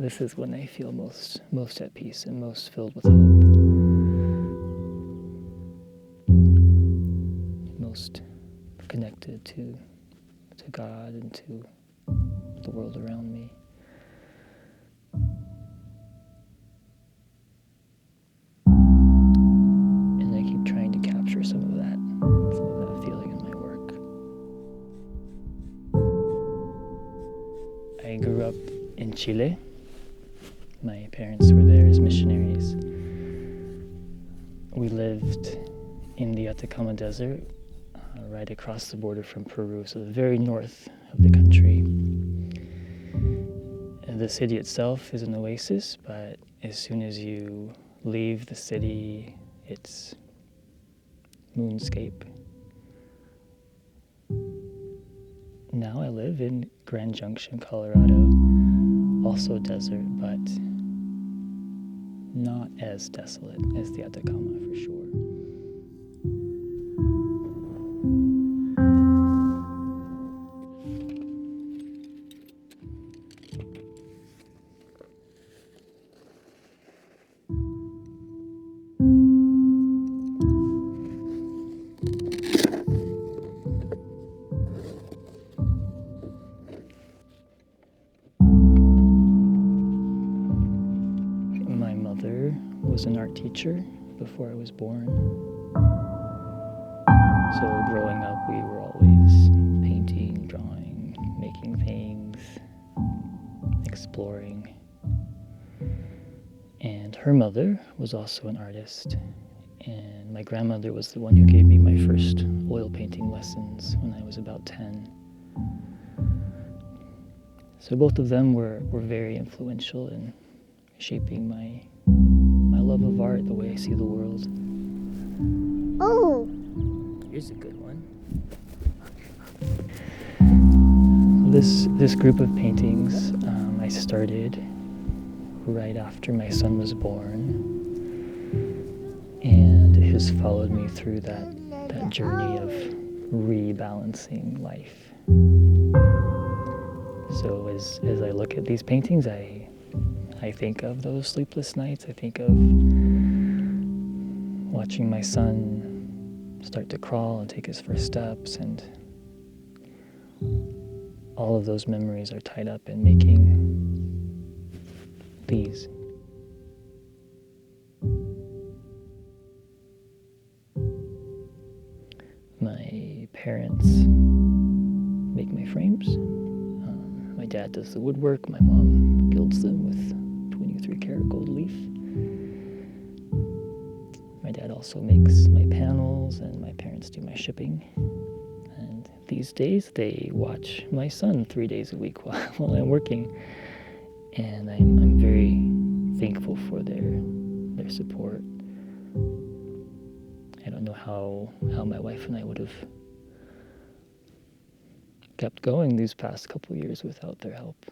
this is when I feel most at peace and most filled with hope. Most connected to God and to the world around me. And I keep trying to capture some of that feeling in my work. I grew up in Chile. My parents were there as missionaries. We lived in the Atacama Desert, right across the border from Peru, so the very north of the country. And the city itself is an oasis, but as soon as you leave the city, it's moonscape. Now I live in Grand Junction, Colorado, also desert, but not as desolate as the Atacama for sure. My mother was an art teacher before I was born. So growing up, we were always painting, drawing, making things, exploring. And her mother was also an artist. And my grandmother was the one who gave me my first oil painting lessons when I was about 10. So both of them were very influential in shaping my love of art, the way I see the world. Oh! Here's a good one. This group of paintings I started right after my son was born, and it has followed me through that journey of rebalancing life. So as I look at these paintings, I think of those sleepless nights. I think of watching my son start to crawl and take his first steps, and all of those memories are tied up in making these. My parents make my frames. My dad does the woodwork. My mom gilds them with 23-karat gold leaf. My dad also makes my panels, and my parents do my shipping. And these days, they watch my son 3 days a week while I'm working. And I'm very thankful for their support. I don't know how my wife and I would have kept going these past couple years without their help.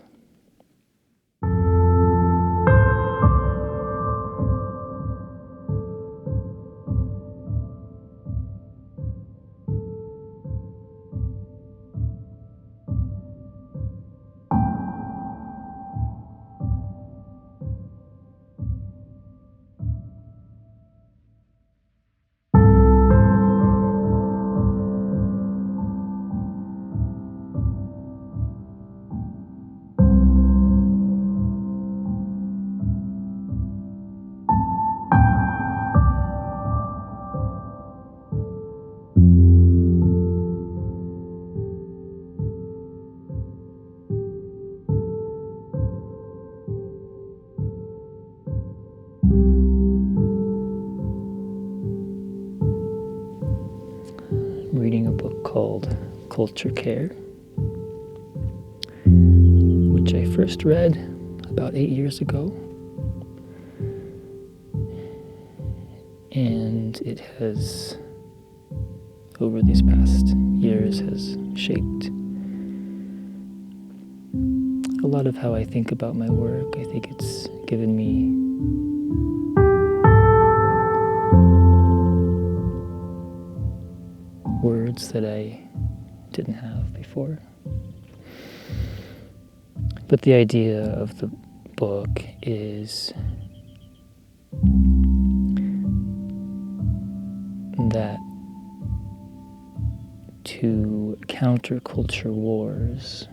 Reading a book called Culture Care, which I first read about 8 years ago. And it has, over these past years, has shaped a lot of how I think about my work. I think it's given me words that I didn't have before. But the idea of the book is that to counter culture wars,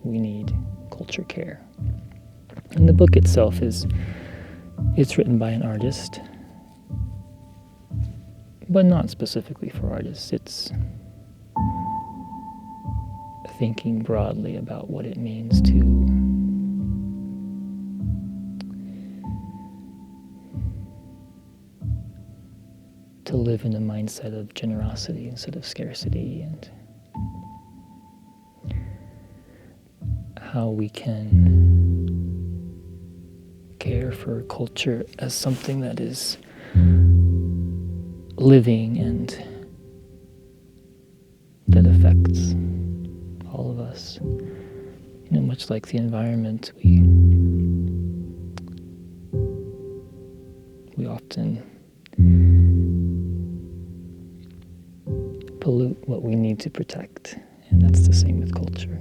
we need culture care. And the book itself it's written by an artist, but not specifically for artists. It's thinking broadly about what it means to live in a mindset of generosity instead of scarcity, and how we can care for culture as something that is living and that affects all of us. Much like the environment, we often pollute what we need to protect, and that's the same with culture.